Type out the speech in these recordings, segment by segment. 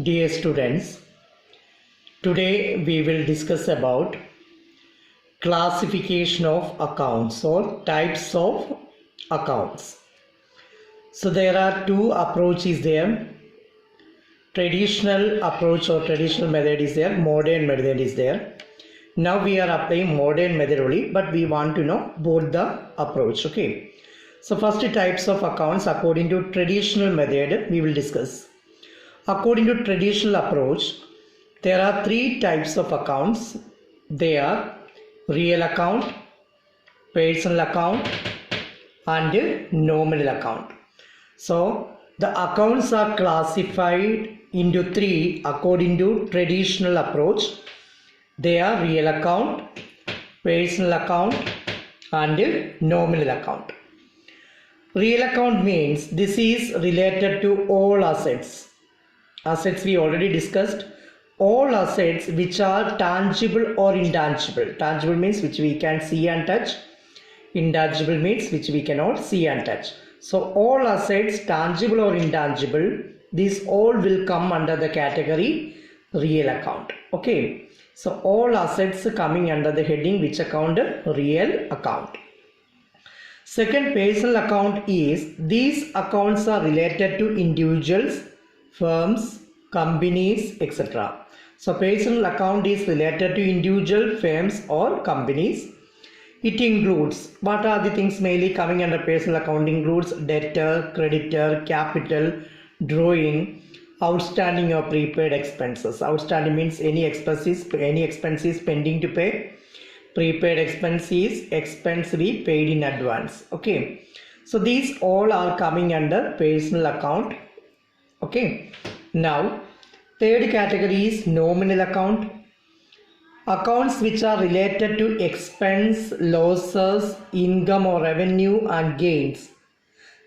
Dear students, today we will discuss about classification of accounts or types of accounts. So there are two approaches there. Traditional approach or traditional method is there, modern method is there. Now we are applying modern method only, but we want to know both the approach. Okay. So first types of accounts according to traditional method we will discuss. According to traditional approach, there are three types of accounts. They are real account, personal account, and nominal account. So the accounts are classified into three according to traditional approach. They are real account, personal account, and nominal account. Real account means this is related to all assets. Assets we already discussed. All assets which are tangible or intangible. Tangible means which we can see and touch. Intangible means which we cannot see and touch. So all assets, tangible or intangible, these all will come under the category real account. Okay. So all assets coming under the heading which account? Real account. Second, personal account is these accounts are related to individuals, firms, companies, etc. So personal account is related to individual, firms or companies. It includes, what are the things mainly coming under personal account? Includes debtor, creditor, capital, drawing, outstanding or prepaid expenses. Outstanding means any expenses pending to pay. Prepaid expense we paid in advance. Okay. So these all are coming under personal account. Okay. Now, third category is nominal account. Accounts which are related to expense, losses, income or revenue and gains.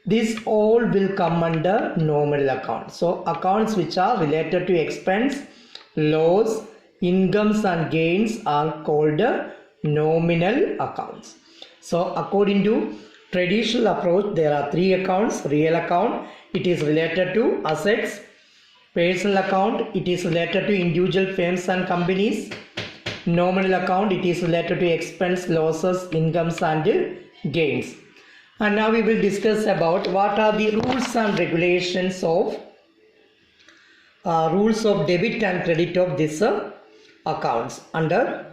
This all will come under nominal account. So, accounts which are related to expense, loss, incomes and gains are called nominal accounts. So, according to traditional approach, there are three accounts. Real account, it is related to assets. Personal account, it is related to individual firms and companies. Nominal account, it is related to expense, losses, incomes and gains. And now we will discuss about what are the rules and regulations of debit and credit of this accounts under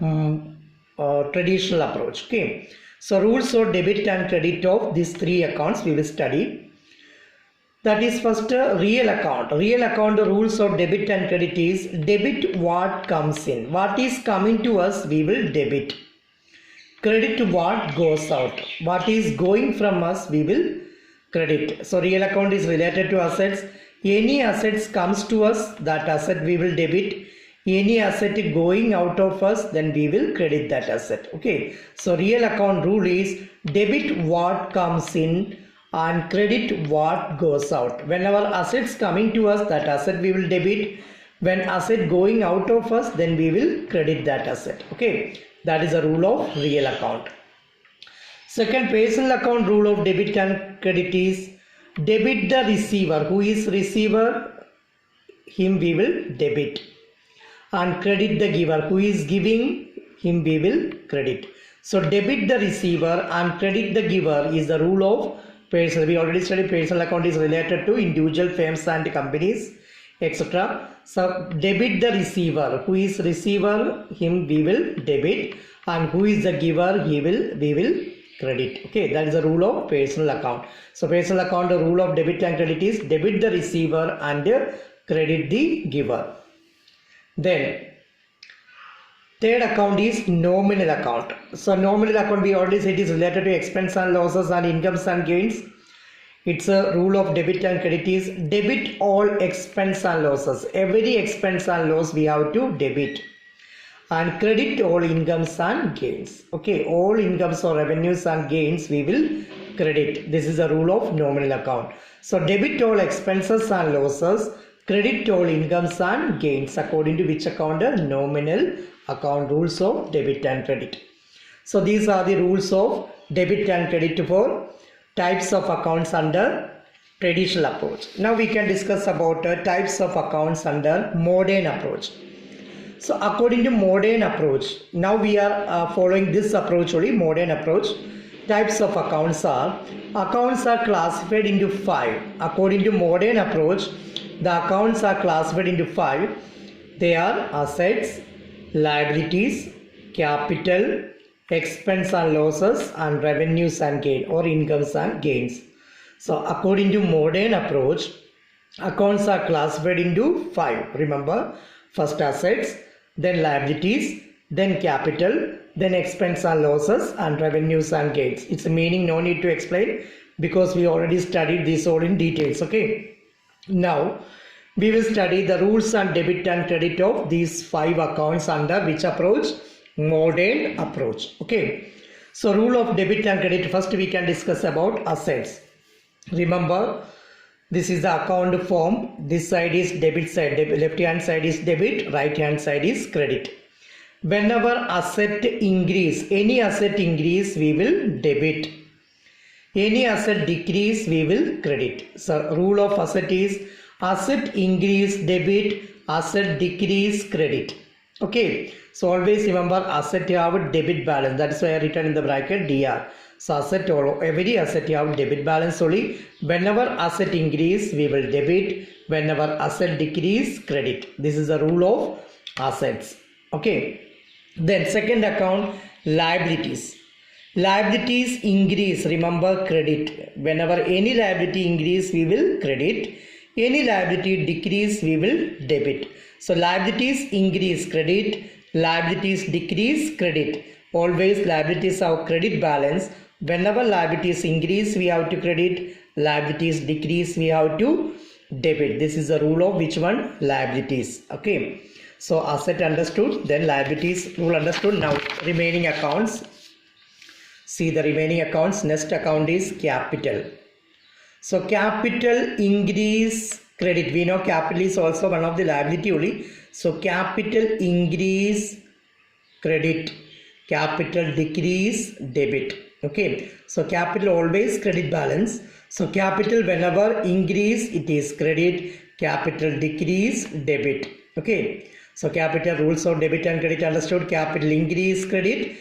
traditional approach. Okay. So rules of debit and credit of these three accounts we will study. That is first real account. Real account, the rules of debit and credit is debit what comes in. What is coming to us we will debit. Credit what goes out. What is going from us we will credit. So real account is related to assets. Any assets comes to us, that asset we will debit. Any asset going out of us, then we will credit that asset. Okay. So real account rule is debit what comes in and credit what goes out. Whenever assets coming to us, that asset we will debit. When asset going out of us, then we will credit that asset. Okay. That is a rule of real account. Second, personal account rule of debit and credit is debit the receiver. Who is receiver? Him we will debit. And credit the giver. Who is giving? Him we will credit. So debit the receiver and credit the giver is the rule of personal. We already studied personal account is related to individual firms and companies, etc. So debit the receiver. Who is receiver? Him we will debit. And who is the giver? We will credit. Okay, that is the rule of personal account. So personal account, the rule of debit and credit is debit the receiver and credit the giver. Then third account is nominal account. So nominal account we already said is related to expense and losses and incomes and gains. It's a rule of debit and credit is debit all expense and losses. Every expense and loss we have to debit. And credit all incomes and gains. Okay, all incomes or revenues and gains we will credit. This is a rule of nominal account. So debit all expenses and losses, credit all incomes and gains according to which account? Nominal account, rules of debit and credit. So these are the rules of debit and credit for types of accounts under traditional approach. Now we can discuss about types of accounts under modern approach. So according to modern approach, now we are following this approach only, modern approach. Types of accounts are classified into 5. According to modern approach, the accounts are classified into 5. They are assets, liabilities, capital, expense and losses, and revenues and gain or incomes and gains. So according to modern approach, accounts are classified into 5. Remember, first assets, then liabilities, then capital, then expense and losses, and revenues and gains. It's a meaning, no need to explain because we already studied this all in details. Okay. Now we will study the rules and debit and credit of these 5 accounts under which approach? Modern approach. Okay. So rule of debit and credit, first we can discuss about assets. Remember, this is the account form. This side is debit side, left hand side is debit, right hand side is credit. Whenever asset increase, any asset increase, we will debit. Any asset decrease, we will credit. So rule of asset is asset increase debit, asset decrease credit. Okay. So always remember asset you have debit balance. That is why I written in the bracket DR. So asset or every asset you have debit balance only. Whenever asset increase, we will debit. Whenever asset decrease, credit. This is the rule of assets. Okay. Then second account, liabilities. Liabilities increase, remember credit. Whenever any liability increase, we will credit. Any liability decrease, we will debit. So liabilities increase, credit. Liabilities decrease, credit. Always liabilities have credit balance. Whenever liabilities increase, we have to credit. Liabilities decrease, we have to debit. This is the rule of which one? Liabilities. Okay. So asset understood, then liabilities rule understood. Now remaining accounts. See the remaining accounts. Next account is capital. So capital increase credit. We know capital is also one of the liability only. So capital increase credit. Capital decrease debit. Okay. So capital always credit balance. So capital whenever increase it is credit. Capital decrease debit. Okay. So capital rules of debit and credit understood. Capital increase credit.